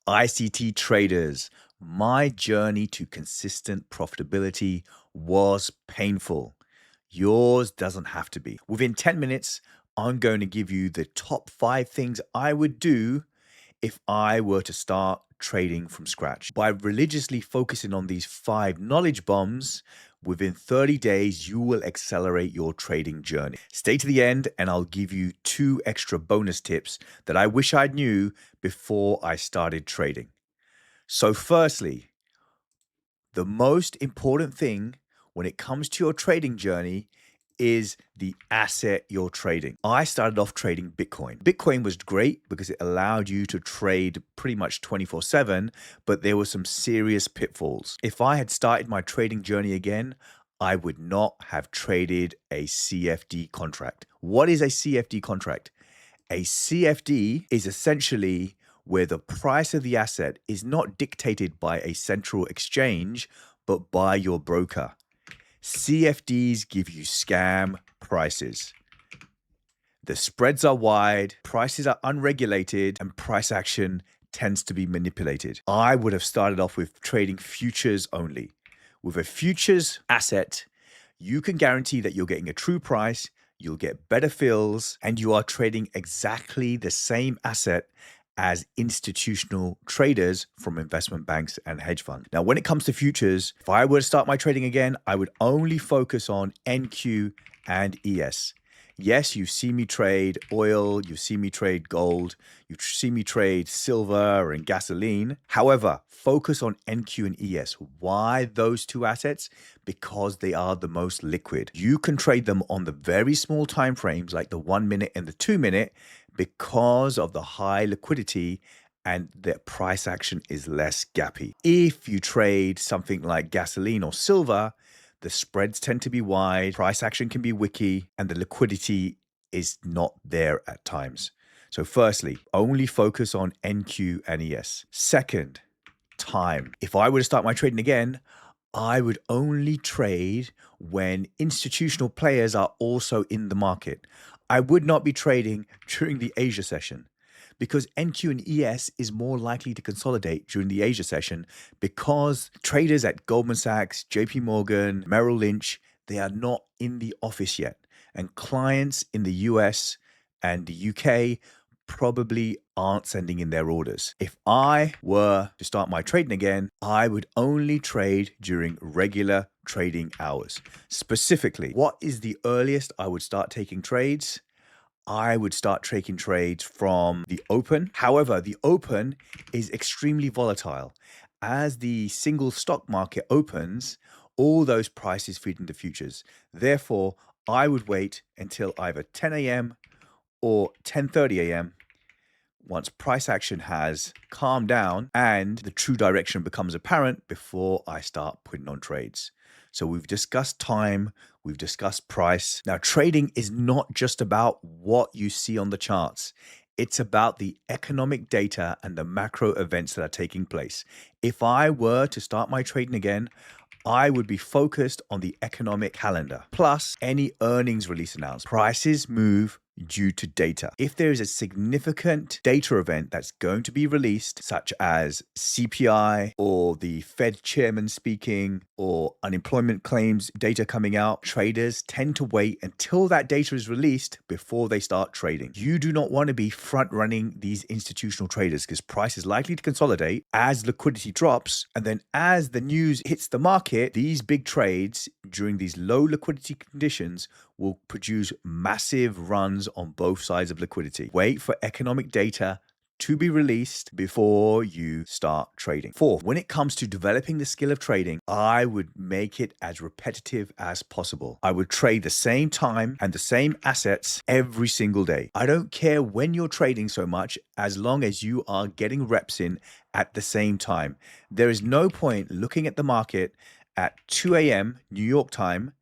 ICT traders, my journey to consistent profitability was painful. Yours doesn't have to be. Within 10 minutes, I'm going to give you the top 5 things I would do if I were to start trading from scratch. By religiously focusing on these 5 knowledge bombs, within 30 days, you will accelerate your trading journey. Stay to the end and I'll give you 2 extra bonus tips that I wish I knew before I started trading. So firstly, the most important thing when it comes to your trading journey is the asset you're trading. I started off trading Bitcoin. Bitcoin was great because it allowed you to trade pretty much 24/7, but there were some serious pitfalls. If I had started my trading journey again, I would not have traded a CFD contract. What is a CFD contract? A CFD is essentially where the price of the asset is not dictated by a central exchange, but by your broker. CFDs give you scam prices. The spreads are wide, prices are unregulated, and price action tends to be manipulated. I would have started off with trading futures only. With a futures asset, you can guarantee that you're getting a true price, you'll get better fills, and you are trading exactly the same asset as institutional traders from investment banks and hedge funds. Now, when it comes to futures, if I were to start my trading again, I would only focus on NQ and ES. Yes, you see me trade oil, you see me trade gold, you see me trade silver and gasoline. However, focus on NQ and ES. Why those 2 assets? Because they are the most liquid. You can trade them on the very small time frames like the 1 minute and the 2 minute because of the high liquidity and the price action is less gappy. If you trade something like gasoline or silver, the spreads tend to be wide, price action can be wicky, and the liquidity is not there at times. So firstly, only focus on NQ and ES. Second, time. If I were to start my trading again, I would only trade when institutional players are also in the market. I would not be trading during the Asia session because NQ and ES is more likely to consolidate during the Asia session because traders at Goldman Sachs, JP Morgan, Merrill Lynch, they are not in the office yet. And clients in the US and the UK probably aren't sending in their orders. If I were to start my trading again, I would only trade during regular trading hours. Specifically, what is the earliest I would start taking trades? I would start taking trades from the open. However, the open is extremely volatile. As the single stock market opens, all those prices feed into futures. Therefore, I would wait until either 10 a.m. or 10:30 a.m. once price action has calmed down and the true direction becomes apparent before I start putting on trades. So we've discussed time, we've discussed price. Now, trading is not just about what you see on the charts. It's about the economic data and the macro events that are taking place. If I were to start my trading again, I would be focused on the economic calendar, plus any earnings release announcements. Prices move due to data. If there is a significant data event that's going to be released, such as CPI or the Fed chairman speaking or unemployment claims data coming out, traders tend to wait until that data is released before they start trading. You do not want to be front running these institutional traders because price is likely to consolidate as liquidity drops. And then as the news hits the market, these big trades during these low liquidity conditions will produce massive runs on both sides of liquidity. Wait for economic data to be released before you start trading. 4, when it comes to developing the skill of trading, I would make it as repetitive as possible. I would trade the same time and the same assets every single day. I don't care when you're trading so much as long as you are getting reps in at the same time. There is no point looking at the market at 2 a.m. New York time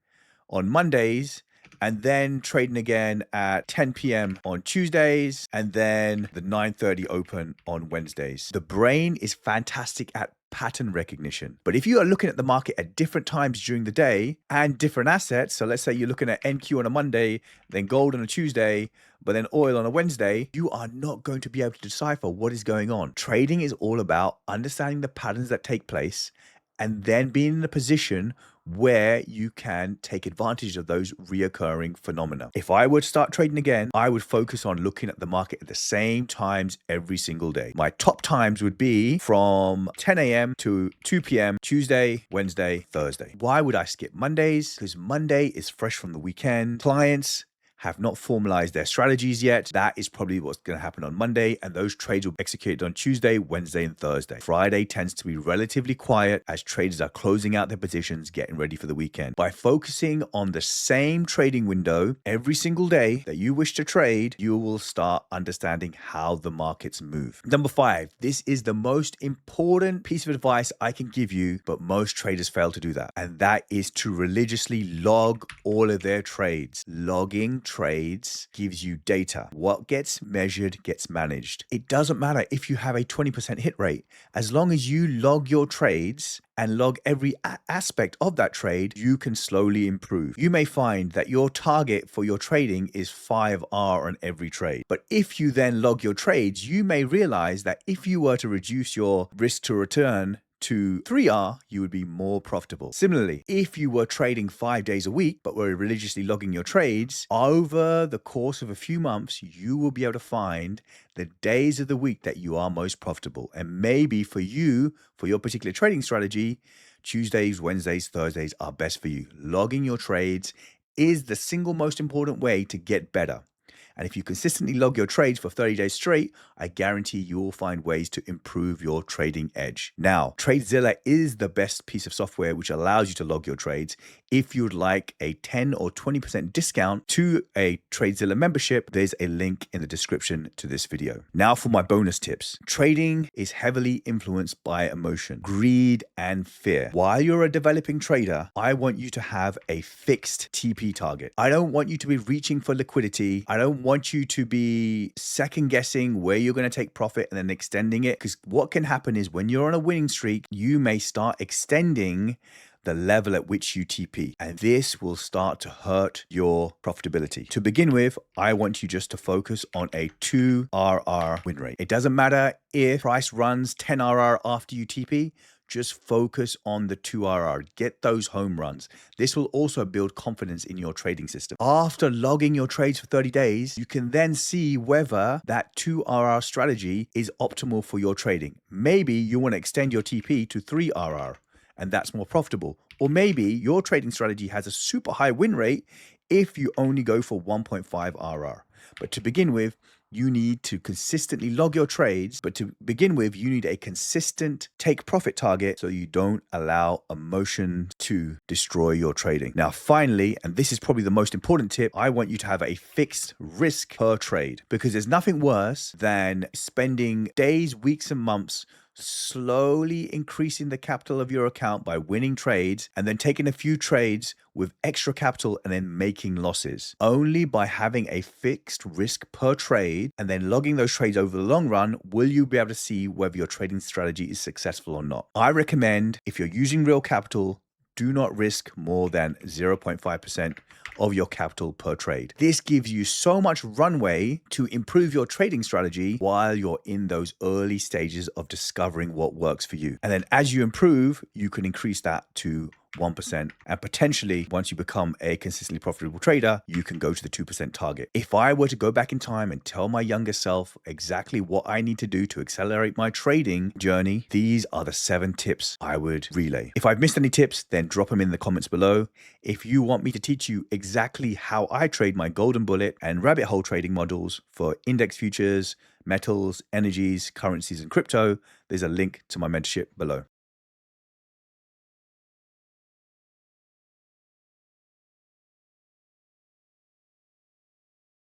on Mondays and then trading again at 10 p.m. on Tuesdays, and then the 9:30 open on Wednesdays. The brain is fantastic at pattern recognition. But if you are looking at the market at different times during the day and different assets, so let's say you're looking at NQ on a Monday, then gold on a Tuesday, but then oil on a Wednesday, you are not going to be able to decipher what is going on. Trading is all about understanding the patterns that take place and then being in a position where you can take advantage of those reoccurring phenomena. If I were to start trading again, I would focus on looking at the market at the same times every single day. My top times would be from 10 a.m. to 2 p.m., Tuesday, Wednesday, Thursday. Why would I skip Mondays? Because Monday is fresh from the weekend. Clients have not formalized their strategies yet. That is probably what's going to happen on Monday, and those trades will be executed on Tuesday, Wednesday, and Thursday. Friday tends to be relatively quiet as traders are closing out their positions, getting ready for the weekend. By focusing on the same trading window every single day that you wish to trade, you will start understanding how the markets move. Number 5, this is the most important piece of advice I can give you, but most traders fail to do that. And that is to religiously log all of their trades. Logging trades gives you data. What gets measured gets managed. It doesn't matter if you have a 20% hit rate. As long as you log your trades and log every aspect of that trade, you can slowly improve. You may find that your target for your trading is 5R on every trade. But if you then log your trades, you may realize that if you were to reduce your risk to return to 3R, you would be more profitable. Similarly, if you were trading 5 days a week, but were religiously logging your trades, over the course of a few months, you will be able to find the days of the week that you are most profitable. And maybe for you, for your particular trading strategy, Tuesdays, Wednesdays, Thursdays are best for you. Logging your trades is the single most important way to get better. And if you consistently log your trades for 30 days straight, I guarantee you will find ways to improve your trading edge. Now, TradeZilla is the best piece of software which allows you to log your trades. If you'd like a 10 or 20% discount to a TradeZilla membership, there's a link in the description to this video. Now for my bonus tips. Trading is heavily influenced by emotion, greed, and fear. While you're a developing trader, I want you to have a fixed TP target. I don't want you to be reaching for liquidity. I don't want you to be second guessing where you're going to take profit and then extending it, because what can happen is when you're on a winning streak, you may start extending the level at which you TP, and this will start to hurt your profitability. To begin with, I want you just to focus on a 2RR win rate. It doesn't matter if price runs 10RR after you TP. Just focus on the 2RR. Get those home runs. This will also build confidence in your trading system. After logging your trades for 30 days, you can then see whether that 2RR strategy is optimal for your trading. Maybe you want to extend your TP to 3RR, and that's more profitable. Or maybe your trading strategy has a super high win rate if you only go for 1.5RR. But to begin with, you need to consistently log your trades. But to begin with, you need a consistent take profit target so you don't allow emotion to destroy your trading. Now, finally, and this is probably the most important tip, I want you to have a fixed risk per trade, because there's nothing worse than spending days, weeks, and months slowly increasing the capital of your account by winning trades and then taking a few trades with extra capital and then making losses. Only by having a fixed risk per trade and then logging those trades over the long run will you be able to see whether your trading strategy is successful or not. I recommend, if you're using real capital, do not risk more than 0.5% of your capital per trade. This gives you so much runway to improve your trading strategy while you're in those early stages of discovering what works for you. And then as you improve, you can increase that to 1%. And potentially, once you become a consistently profitable trader, you can go to the 2% target. If I were to go back in time and tell my younger self exactly what I need to do to accelerate my trading journey, these are the 7 tips I would relay. If I've missed any tips, then drop them in the comments below. If you want me to teach you exactly how I trade my golden bullet and rabbit hole trading models for index futures, metals, energies, currencies, and crypto, there's a link to my mentorship below.